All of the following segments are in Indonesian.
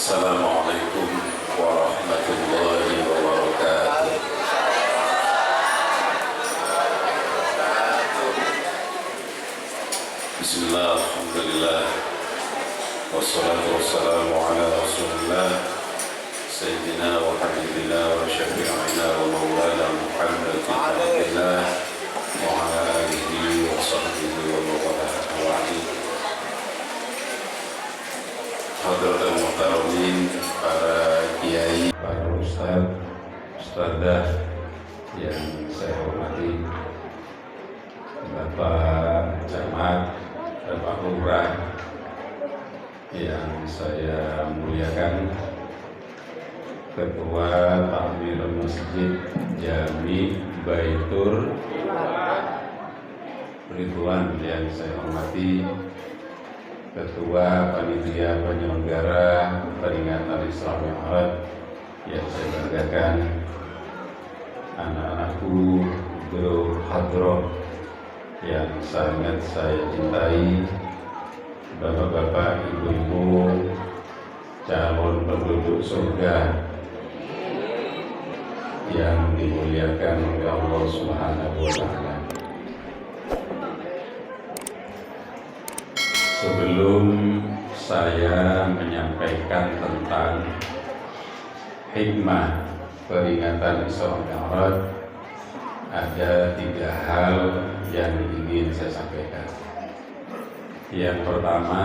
Assalamualaikum warahmatullahi wabarakatuh. Bismillah, alhamdulillah, wassalatu wassalamu ala rasulillah Sayyidina wa habibina wa syafi'ina wa maulana Muhammad bin Abdillah wa ala alihi wa sahbihi wa mawalah wa'adi. Hadratul muhtaramin, para kiai, para ustaz, ustadzah yang saya hormati, Bapak Camat, Bapak Lurah yang saya muliakan, Ketua Takmir Masjid Jami Baitur Ridwan yang saya hormati, Ketua Panitia Penyelenggara Peringatan Isra Mi'raj yang saya banggakan, anak-anakku, guru hadroh yang sangat saya cintai, bapak-bapak, ibu-ibu, calon penduduk surga yang dimuliakan oleh Allah Subhanahu wa Ta'ala. Sebelum saya menyampaikan tentang hikmah peringatan Isra Mi'raj, ada 3 hal yang ingin saya sampaikan. Yang pertama,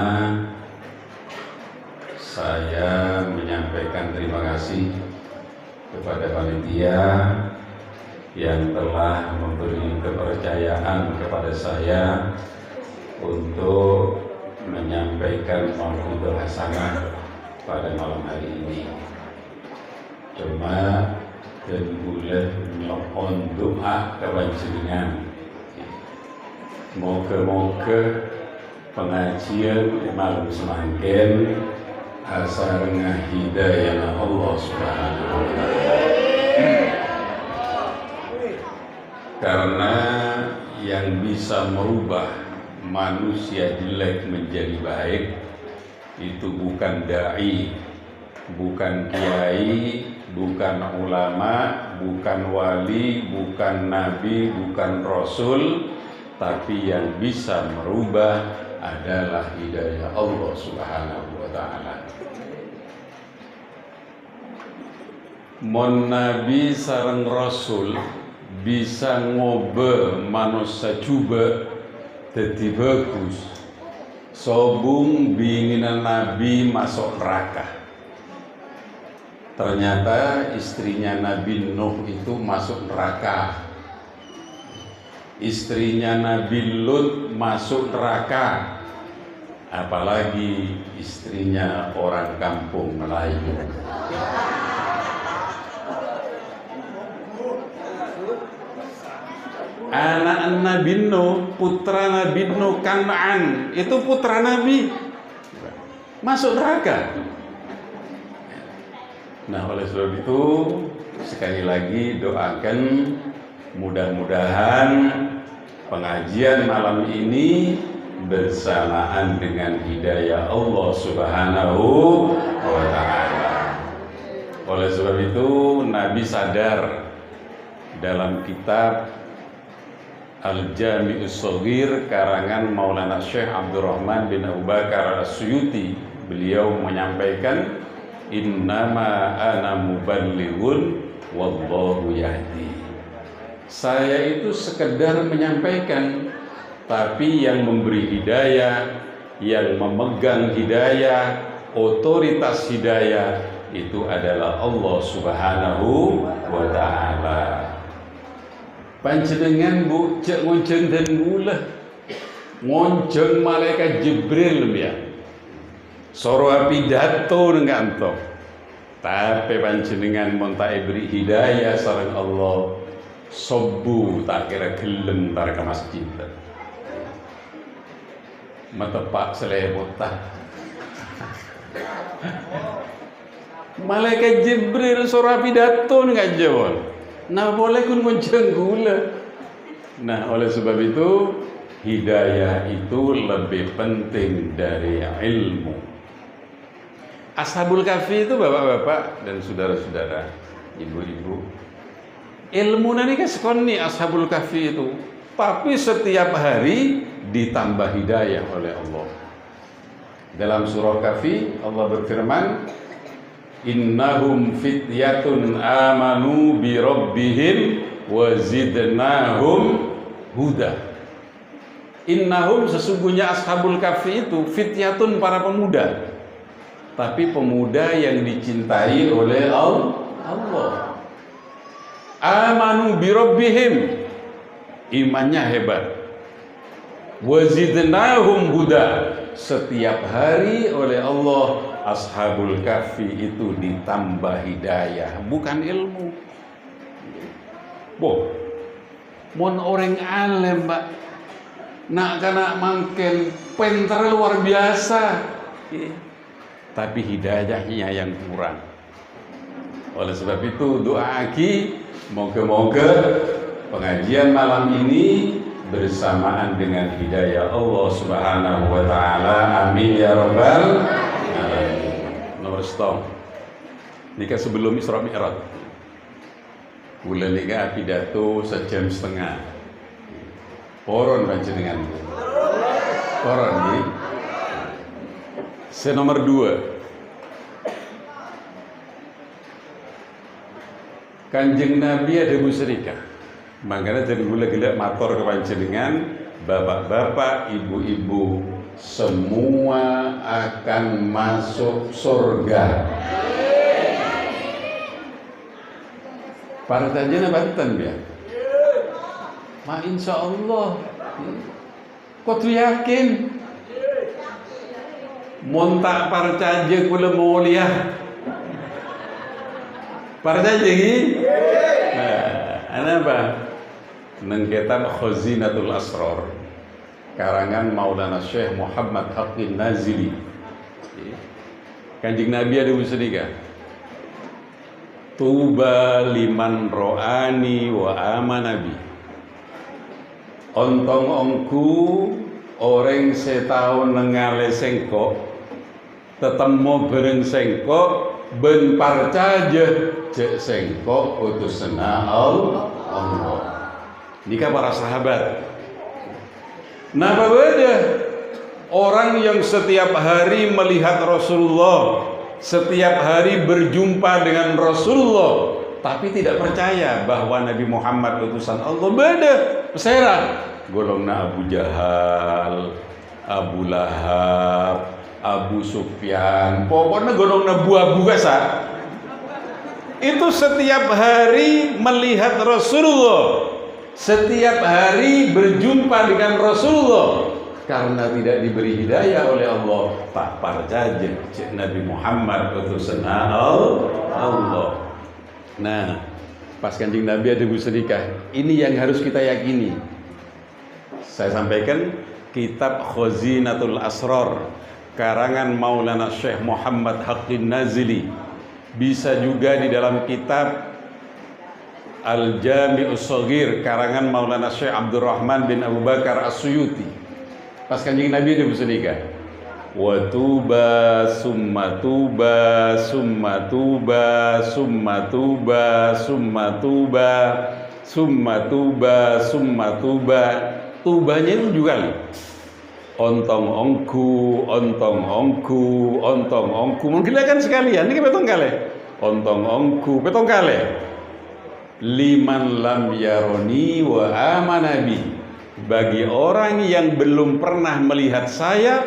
saya menyampaikan terima kasih kepada panitia yang telah memberi kepercayaan kepada saya untuk menyampaikan mau'idul hasanah pada malam hari ini. Cuma dan boleh nyokon doa kewajiban. Moga-moga pengajian malam semakin asarnya hidayah Allah Subhanahu wa Ta'ala. Karena yang bisa merubah manusia jelek menjadi baik itu bukan dai, bukan kiai, bukan ulama, bukan wali, bukan nabi, bukan rasul, tapi yang bisa merubah adalah hidayah Allah Subhanahu wa Ta'ala. Mon nabi sareng rasul bisa ngobe manusia coba jadi bagus. Sobung binginan nabi masuk neraka. Ternyata istrinya Nabi Nuh itu masuk neraka. Istrinya Nabi Lut masuk neraka. Apalagi istrinya orang kampung Melayu. Anak Nabi Nuh, putra Nabi Nuh, Kan'an, itu putra Nabi, masuk neraka. Nah, oleh sebab itu sekali lagi doakan mudah-mudahan pengajian malam ini bersamaan dengan hidayah Allah Subhanahu wa Ta'ala. Oleh sebab itu Nabi sadar dalam kitab Al-Jami'us Shaghir karangan Maulana Syekh Abdurrahman bin Abu Bakar As-Suyuti, beliau menyampaikan, innama ana muballighun wallahu yahdi. Saya itu sekedar menyampaikan, tapi yang memberi hidayah, yang memegang hidayah, otoritas hidayah itu adalah Allah Subhanahu wa Ta'ala. Panjenengan bu cek ngonceng dan gula ngonceng malaikat Jibril ya. Soro pidato dengan to. Tapi panjenengan mon tak beri hidayah sareng Allah, sobu tak kira gelem tar ke masjid. Matepak selebot tak. Malaikat Jibril soro pidato dengan jawab. Nah, boleh kun ngonceng gula. Nah, oleh sebab itu hidayah itu lebih penting dari ilmu. Ashabul Kahfi itu bapak-bapak dan saudara-saudara, ibu-ibu. Ilmu nani sekoni Ashabul Kahfi itu, tapi setiap hari ditambah hidayah oleh Allah. Dalam surah Kahfi Allah berfirman, innahum fityatun amanu bi rabbihim wa zidnahum huda. Innahum, sesungguhnya Ashabul Kahfi itu fityatun, para pemuda, tapi pemuda yang dicintai oleh Allah. Amanu bi rabbihim, imannya hebat. Wa zidnahum huda, setiap hari oleh Allah Ashabul Kahfi itu ditambah hidayah, bukan ilmu. Boh, mon orang alim, Pak, nak kana mangken pinter luar biasa, tapi hidayahnya yang kurang. Oleh sebab itu doa aki, moga-moga pengajian malam ini bersamaan dengan hidayah Allah Subhanahu wa taala. Amin ya rabbal alamin. Nomor stop. Nikah sebelum Isra Mi'raj. Kula nikah pidato 1,5 jam. Poron panjenengan. Poron nggih. Nomor 2. Kanjeng Nabi ada musyrikah. Makanya jadi gula-gula matur ke panjenengan, bapak-bapak, ibu-ibu, semua akan masuk surga. Para tajana Banten ya. Ma insya Allah. Kau tuh yakin? Montak parcaje kula mulia. Parcaje ini? Nah, apa? Neng kitab Khazinatul Asrar, karangan Maulana Syekh Muhammad Haqqin Nazili. Kanjeng Nabi ada musyrikah. Tuba liman ro'ani wa amanabi. Ontong ongku orang setahun nengale sengkok, tetemu bereng sengkok, ben parcaje cek sengkok utusna Allah. Nikah para sahabat. Napa beda? Orang yang setiap hari melihat Rasulullah, setiap hari berjumpa dengan Rasulullah, tapi tidak percaya bahwa Nabi Muhammad utusan Allah, beda. Pesera. Golongna Abu Jahal, Abu Lahab, Abu Sufyan, pokoknya golongna buah gasa. Itu setiap hari melihat Rasulullah, setiap hari berjumpa dengan Rasulullah, karena tidak diberi hidayah oleh Allah, tak percaya Nabi Muhammad utusan Allah. Nah, pas Kanjeng Nabi ada musyrikah, ini yang harus kita yakini. Saya sampaikan kitab Khazinatul Asrar, karangan Maulana Syekh Muhammad Haqqin Nazili. Bisa juga di dalam kitab Al-Jami'us Shaghir, karangan Maulana Syekh Abdurrahman bin Abu Bakar As-Suyuti. Pas Kanjeng Nabi ada musyrikah. Wa tuba summa tuba summa tuba summa tuba summa tuba summa tuba summa tuba. Tubanya itu juga nih. Ontong ongku, ontong ongku, ontong ongku. Mungkin kan sekalian ini petong kali. Ontong ongku, petong kali. Liman lam yaroni wa amanabi. Bagi orang yang belum pernah melihat saya,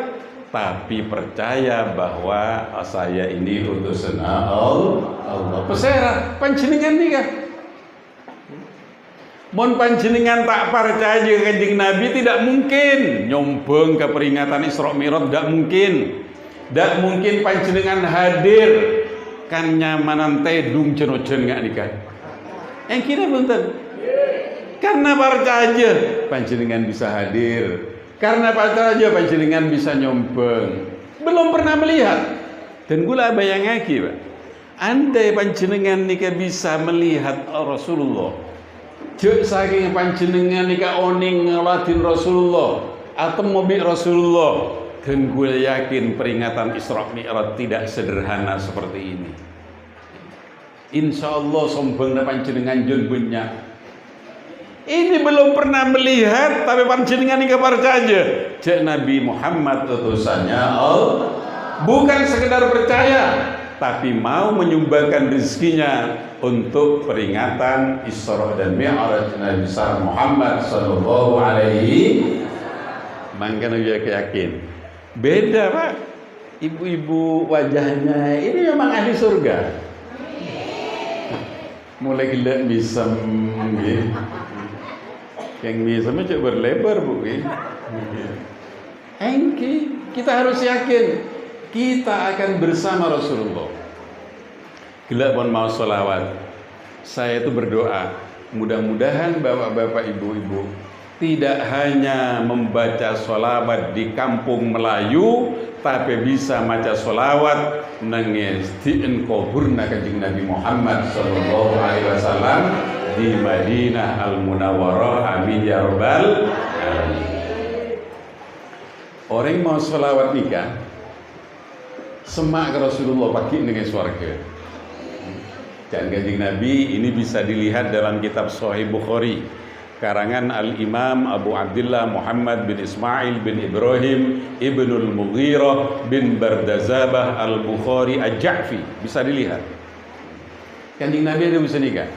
tapi percaya bahwa saya ini utusan Allah. Pesera panjenengan nikah. Mon panjenengan tak percaya Kanjeng Nabi, tidak mungkin nyombong ke peringatan Isra Mi'raj, tidak mungkin. Tidak mungkin panjenengan hadir kan nyamanan tedung jeno-jen nggak nikah. Yang kira punten. Karena percaya panjenengan bisa hadir. Karena percaya panjenengan bisa nyombong. Belum pernah melihat. Dan gula bayang lagi, Pak. Andai panjenengan nikah bisa melihat Rasulullah, jek saking panjenengan nika oning ngeladin Rasulullah atau mobil Rasulullah, Dan gue yakin peringatan Isra Mi'raj tidak sederhana seperti ini. Insya Allah sombongna panjenengan jon banyak. Ini belum pernah melihat, tapi panjenengan ini kabar saja. Cek Nabi Muhammad utusannya Allah. Bukan sekedar percaya, tapi mau menyumbangkan rezekinya untuk peringatan Isra dan Mi'raj Nabi besar Muhammad sallallahu alaihi. Makanya dia yakin. Beda Pak, ibu-ibu wajahnya ini memang ahli surga. Mulai gila misem gitu. Yang misemnya coba berlebar Bu. Engki, kita harus yakin kita akan bersama Rasulullah. Gila pun mau sholawat. Saya itu berdoa, mudah-mudahan bapak-bapak ibu-ibu tidak hanya membaca sholawat di kampung Melayu, tapi bisa maca sholawat nangis di kuburna Kanjeng Nabi Muhammad sallallahu alaihi wasallam di Madinah Al-Munawwarah. Amin ya rabbal alamin. Orang mau sholawat nikah semak ke Rasulullah pagi dengan swarga. Dan Kanjeng Nabi ini bisa dilihat dalam kitab Sahih Bukhari karangan Al-Imam Abu Abdullah Muhammad bin Ismail bin Ibrahim Ibnul Mughirah bin Bardazabah Al-Bukhari Al-Ja'fi. Bisa dilihat Kanjeng Nabi ada bisa nikah.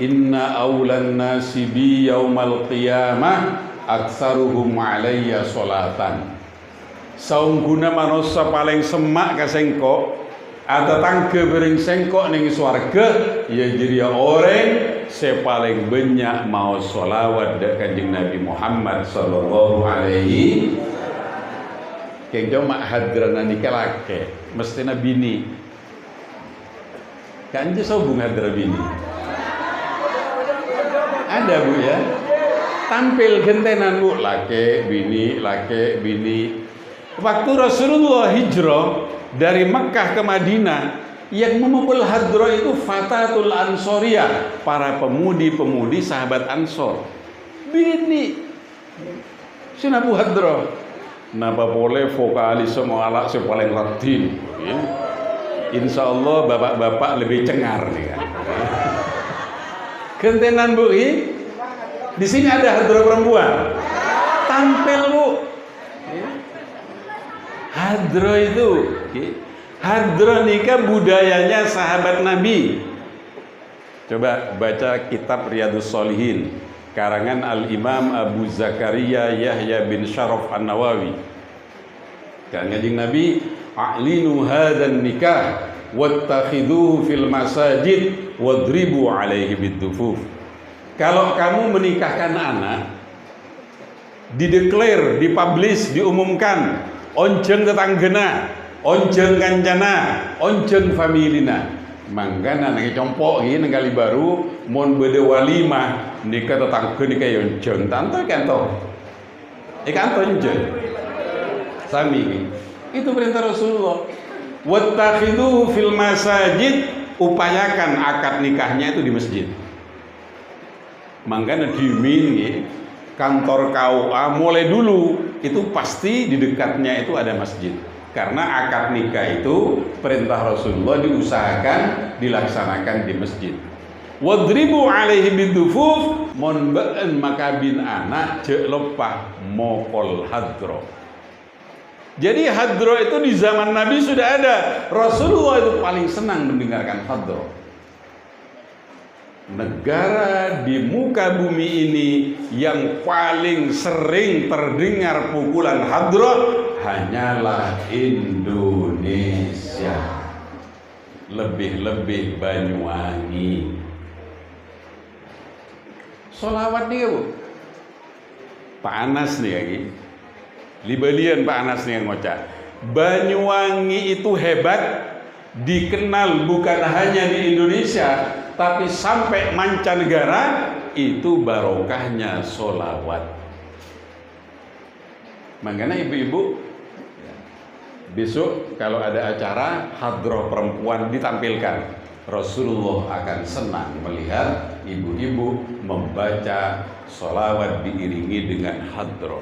Inna awlan nasi bi yaumal qiyamah aksaruhum alayya sholatan. Saungguna manusia paling semak ke sengkok atau tangke bering sengkok ning swarga ya jadi orang saya paling banyak mau sholawat dari Kanjeng Nabi Muhammad sallallahu alaihi. Keng joma hadrana nikah lake mestinya bini kan je sobung hadra bini ada Bu ya, tampil gentenan Bu, lake bini. Waktu Rasulullah hijrah dari Mekah ke Madinah, yang memukul hadro itu Fatatul Ansoriyah, para pemudi-pemudi sahabat Ansor. Bini sinapu hadro napa boleh vokalis semua alat paling latin ya. Insya Allah bapak-bapak lebih cengar nih kan. Gentenan Bu, di sini ada hadro perempuan, tampil Bu. Hadro itu, hadro nikah budayanya sahabat Nabi. Coba baca kitab Riyadhus Shalihin karangan Al-Imam Abu Zakaria Yahya bin Syaraf An-Nawawi. Kanjeng Nabi, a'linu hadzal nikah wattakhiduhu fil masajid wadribu alaihi bidufuf. Kalau kamu menikahkan anak, dideklar, dipublish, diumumkan, onjeng tetanggena, onjeng kancana, onjeng familina. Mangkana nang compok iki nang kali baru mon bede walimah nikah tetangga nikah onjeng tanto kanto. Kanto onjeng. Sami iki. Itu perintah Rasulullah. Wattakhiduhu fil masajid, upayakan akad nikahnya itu di masjid. Mangkana dimin kantor KUA mulai dulu itu pasti di dekatnya itu ada masjid. Karena akad nikah itu perintah Rasulullah diusahakan dilaksanakan di masjid. Wadribu alaihi bidufuf, mon ba'an makabin anak cek lepah mokol hadro. Jadi hadro itu di zaman Nabi sudah ada. Rasulullah itu paling senang mendengarkan hadro. Negara di muka bumi ini yang paling sering terdengar pukulan hadro hanyalah Indonesia, lebih-lebih Banyuwangi. Sholawat nih Bu, Pak Anas nih lagi, libalian Pak Anas nih yang ngocak. Banyuwangi itu hebat, dikenal bukan hanya di Indonesia, tapi sampai mancanegara. Itu barokahnya sholawat. Makanya ibu-ibu, besok kalau ada acara hadroh perempuan ditampilkan, Rasulullah akan senang melihat ibu-ibu membaca sholawat diiringi dengan hadroh.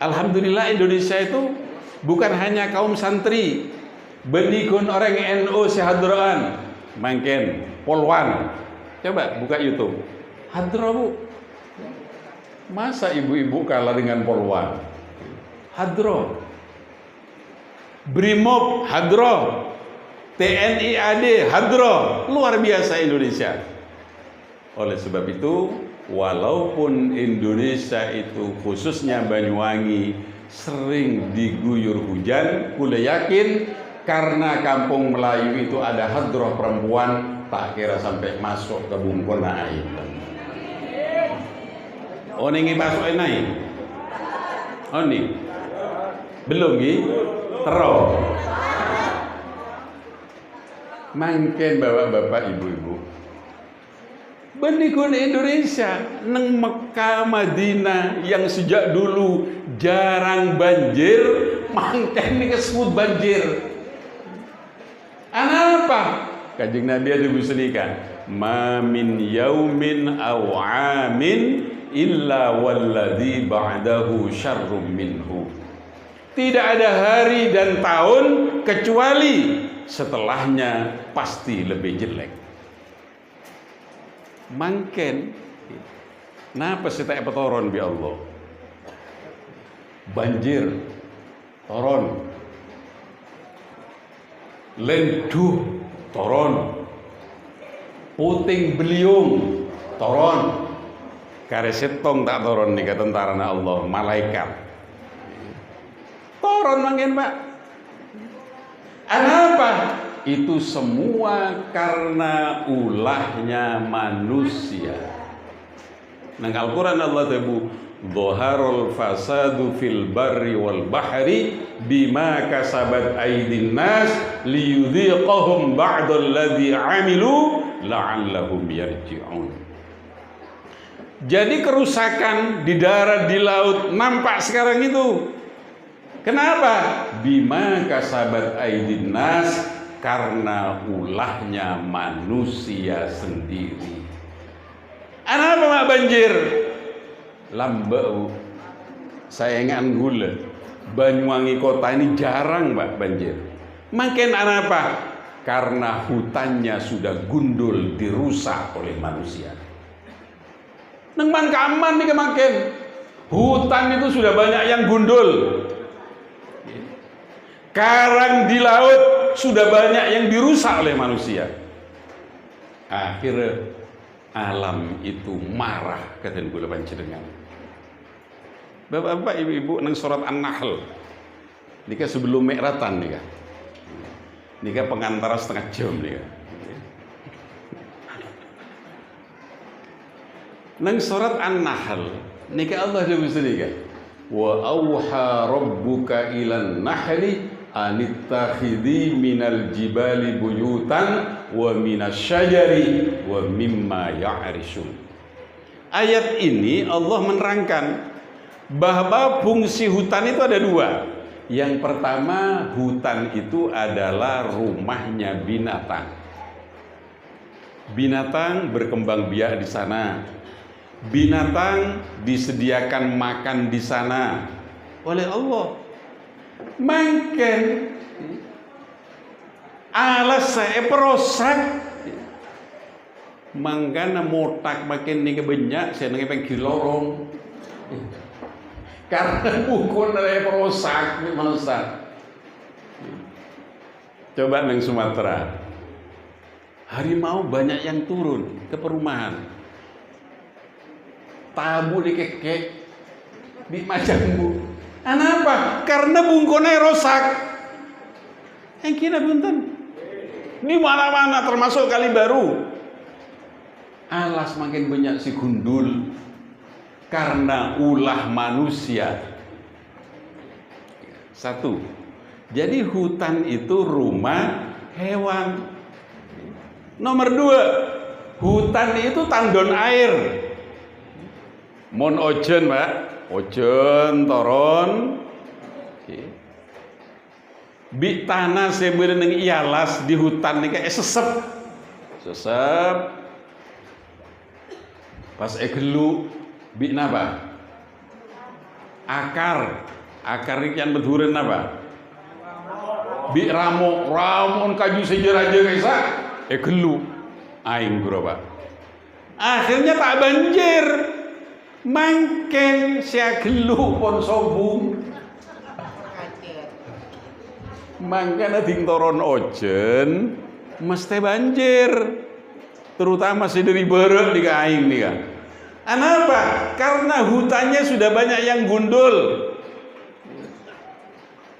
Alhamdulillah Indonesia itu bukan hanya kaum santri, benikun orang NU sehadroan, mangken polwan. Coba buka YouTube. Hadro bu, masa ibu-ibu kalah dengan polwan? Hadro, Brimob hadro, TNI AD hadro, luar biasa Indonesia. Oleh sebab itu, walaupun Indonesia itu khususnya Banyuwangi sering diguyur hujan, kula yakin karena kampung Melayu itu ada hadroh perempuan, tak kira sampai masuk ke bungkul air. Oh ini masuk naik? Oh ini belum nih? Terus mangken bapak-bapak ibu-ibu benikun Indonesia neng Mekah Madinah yang sejak dulu jarang banjir, mangken ini kesebut banjir. Apa? Kanjeng Nabi ada berselikan, ma min yaumin aw amin illa walladhi ba'dahu syarrum minhu. Tidak ada hari dan tahun kecuali setelahnya pasti lebih jelek. Mangken napa sih tak petoron bi Allah? Banjir toron, lenduh toron, puting beliung toron, karesetong tak toron nih tentara Allah, malaikat toron mangken pak. Apa? Itu semua karena ulahnya manusia. Nang Al-Quran Allah tebu dhaharul fasadu fil barri wal bahri bima kasabat aydin nas liyudhiqahum ba'dal ladzi amilu la'allahum yarji'un. Jadi kerusakan di darat, di laut nampak sekarang itu. Kenapa? Bima kasabat aydin nas, karena ulahnya manusia sendiri. Apa mak banjir? Lambau sayangan gula. Banyuwangi kota ini jarang mbak banjir. Makin apa? Karena hutannya sudah gundul, dirusak oleh manusia. Neng man kaman nih kemakin. Hutan itu sudah banyak yang gundul. Karang di laut sudah banyak yang dirusak oleh manusia. Akhirnya alam itu marah, kata gula panjenengan. Bapak-bapak, ibu-ibu, nang surat An-Nahl. Nika sebelum mikratan nika. Nika pengantara setengah jam nika. Nang surat An-Nahl, nika Allah sudah bersedia. Wa auha rabbuka ilan nahli anittakhidhi minal jibali buyutan wa minasyajari wa mimma ya'rishun. Ayat ini Allah menerangkan bahwa fungsi hutan itu ada dua. Yang pertama, hutan itu adalah rumahnya binatang. Binatang berkembang biak di sana. Binatang disediakan makan di sana oleh Allah. Mangken alas saya perosak mangkana motak makin nih kebanyak saya nengin pengen lorong karena bukan dari perosak nih manusia. Coba neng Sumatera harimau banyak yang turun ke perumahan, tabu di kekek di macammu. Kenapa? Karena bungkone rosak. Yang kira bunten di mana-mana termasuk Kali Baru. Alas makin banyak si gundul karena ulah manusia. Satu. Jadi hutan itu rumah hewan. Nomor dua, hutan itu tandon air. Mon ojen, Pak. Ojen toron, bi tanah sebenarnya neng ialas di hutan nih kayak sesep, pas egelu bi napa, Akar ini kan beturan apa? Bi ramon kaju sejar aja guys, gelu aing berapa? Akhirnya tak banjir, mangken sia gelu pon sobung. Mangkana ting toron ojen mesti banjir, terutama si dari berek di aing nih kan. Kenapa? Karena hutannya sudah banyak yang gundul.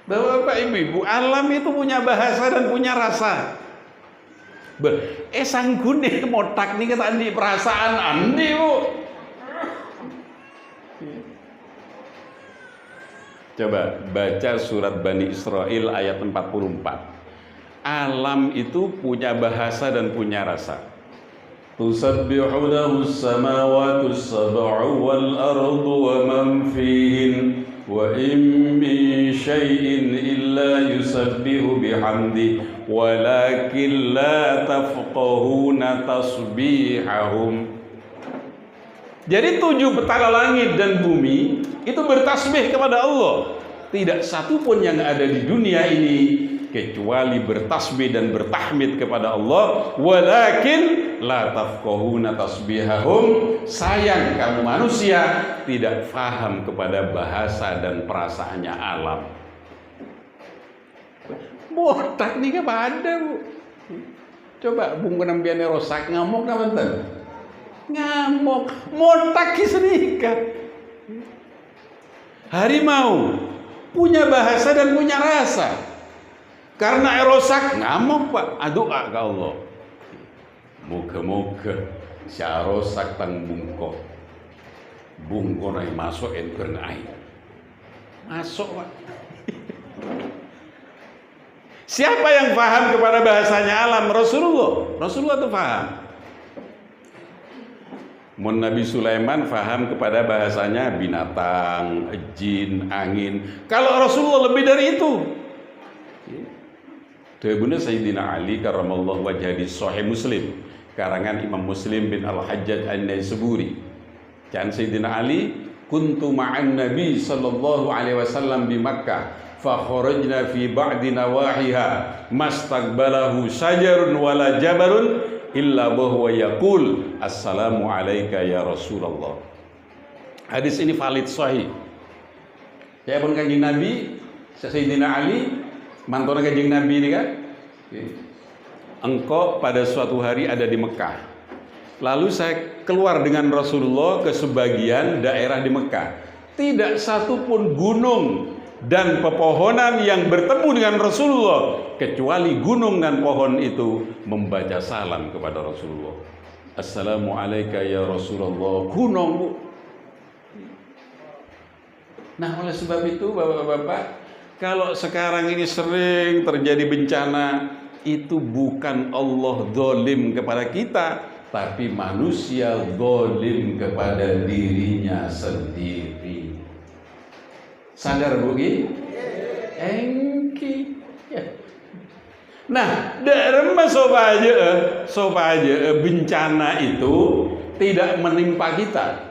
Bapak ibu, alam itu punya bahasa dan punya rasa. Sang gune motak nih kata andi perasaan andi bu. Coba baca surat Bani Israel ayat 44. Alam itu punya bahasa dan punya rasa. Tusabbihu lahus samawati sab'u wal ardu wa man fihin wa in min syai'in illa yusabbihu bihamdi walakin la tafqahuna tasbihahum. Jadi 7 petala langit dan bumi itu bertasbih kepada Allah. Tidak satu pun yang ada di dunia ini kecuali bertasbih dan bertahmid kepada Allah. Walakin la tafqahuna tasbihahum. Sayang kamu manusia tidak faham kepada bahasa dan perasaannya alam. Botak nih apa ada bu? Coba bung kenambiannya rosak ngamuk namanten. Ngamuk, motak kisnika. Harimau punya bahasa dan punya rasa. Karena erosak ngamuk pak, doa ke Allah. Moga-moga si erosak tang bungko nai masuk enker air. Masuk pak. Siapa yang paham kepada bahasanya alam? Rasulullah itu paham. Nabi Sulaiman faham kepada bahasanya binatang, jin, angin. Kalau Rasulullah lebih dari itu. Tebuna Sayyidina Ali karramallahu wajhah di Sahih Muslim, karangan Imam Muslim bin Al-Hajjaj An-Naisaburi. Dan Sayyidina Ali, kuntu ma'an Nabi sallallahu alaihi wasallam di Makkah, fa kharajna fi ba'di nawahiha, mastaqbalahu sajarun wala jabalun illa bahwa yaqul assalamu alayka ya Rasulullah. Hadis ini valid sahih. Ya pun kanjeng Nabi Sayyidina Ali mantona kanjeng Nabi ini kan. Engkau pada suatu hari ada di Mekah. Lalu saya keluar dengan Rasulullah ke sebagian daerah di Mekah. Tidak satu pun gunung dan pepohonan yang bertemu dengan Rasulullah kecuali gunung dan pohon itu membaca salam kepada Rasulullah. Assalamu alayka ya Rasulullah. Gunung bu. Nah oleh sebab itu bapak-bapak, kalau sekarang ini sering terjadi bencana, itu bukan Allah zalim kepada kita, tapi manusia zalim kepada dirinya sendiri. Sadar bu Ki? Engki. Ya. Nah, dalam soba aja bencana itu tidak menimpa kita.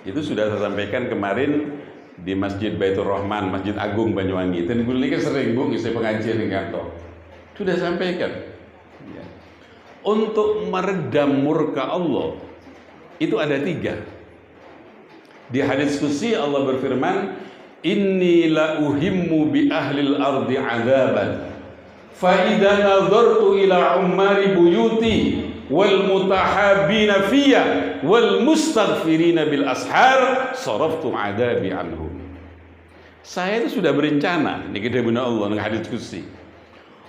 Itu sudah saya sampaikan kemarin di Masjid Baitur Rahman, Masjid Agung Banyuwangi. Dan gue kan sering bu ngisi pengajian di kantor. Sudah sampaikan. Ya. Untuk meredam murka Allah itu ada 3. Di hadis qudsi Allah berfirman, inni la uhimmu bi ahlil ardi adaban fa idza nazartu ila ummari buyuti wal mutahabbina fiyya wal mustaghfirina bil ashar saraftu adabi anhum. Saya itu sudah berencana ini kita benar Allah dengan hadis qudsi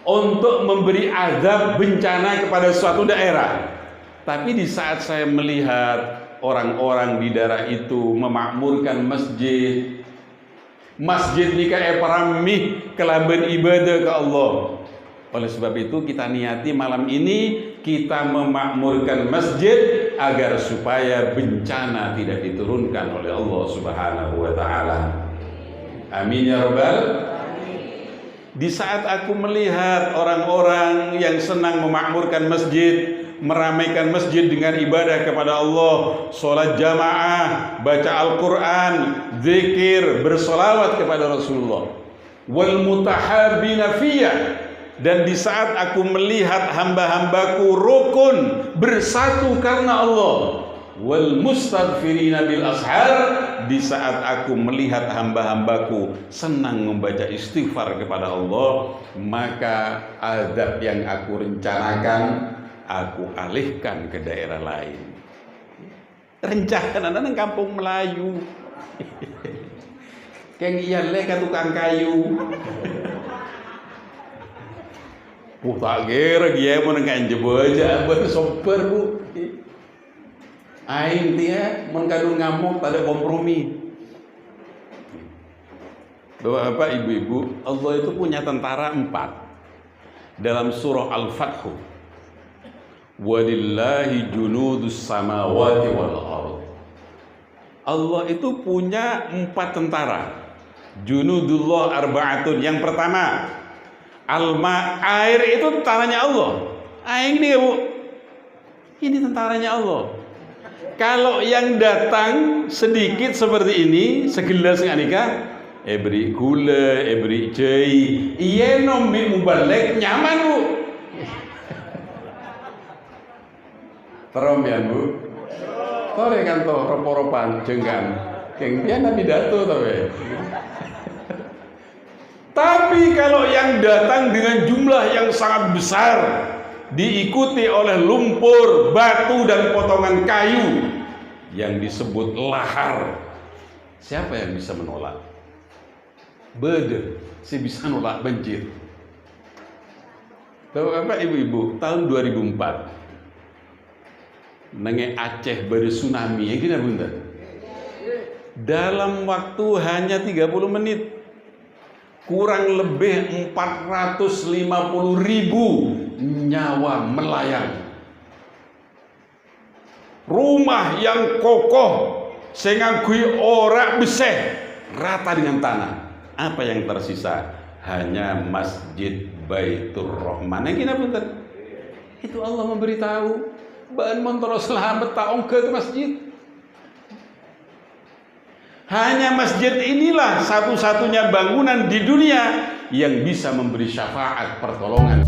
untuk memberi azab bencana kepada suatu daerah. Tapi di saat saya melihat orang-orang di daerah itu memakmurkan masjid nikah paramih kelaban ibadah ke Allah. Oleh sebab itu kita niati malam ini kita memakmurkan masjid agar supaya bencana tidak diturunkan oleh Allah Subhanahu wa taala. Amin ya rabbal. Di saat aku melihat orang-orang yang senang memakmurkan masjid, meramaikan masjid dengan ibadah kepada Allah, sholat jamaah, baca Al-Quran, zikir, bersolawat kepada Rasulullah. Wal mutahabbina fiyya, dan di saat aku melihat hamba-hambaku rukun bersatu karena Allah. Wal mustaghfirina bil ashar, di saat aku melihat hamba-hambaku senang membaca istighfar kepada Allah, maka azab yang aku rencanakan aku alihkan ke daerah lain. Rencana nang kampung Melayu. Keng iya leka tukang kayu. Tak kira dia mau nengkan aja bersopper bu. Aing dia mengkandung ngamuk, tak ada kompromi. Bapak ibu-ibu, Allah itu punya tentara 4 dalam surah Al-Fathu. Walillahi junudus samawati wal ardh. Allah itu punya 4 tentara. Junudullah arba'atun. Yang pertama, alma, air itu tentaranya Allah. Aing nih bu, ini tentaranya Allah. Kalau yang datang sedikit seperti ini, segelas nganika, beri gula, beri cai, iya nombi mubalek nyaman bu. Terom ya bu, tore kan toh ropo-ropan jenggan, keng dia nabi dato toh be. Tapi kalau yang datang dengan jumlah yang sangat besar, diikuti oleh lumpur, batu, dan potongan kayu yang disebut lahar, siapa yang bisa menolak? Bede, si bisa nolak banjir. Tahu apa ibu-ibu? Tahun 2004 nenge Aceh bade tsunami, ya gini bunda. Dalam waktu hanya 30 menit kurang lebih 450.000 nyawa melayang. Rumah yang kokoh sehingga kui ora beseh rata dengan tanah. Apa yang tersisa? Hanya Masjid Baitur Rahman. Yang kita bener. Itu Allah memberitahu. Bahan montoro selamat taong ke masjid. Hanya masjid inilah satu-satunya bangunan di dunia yang bisa memberi syafaat pertolongan.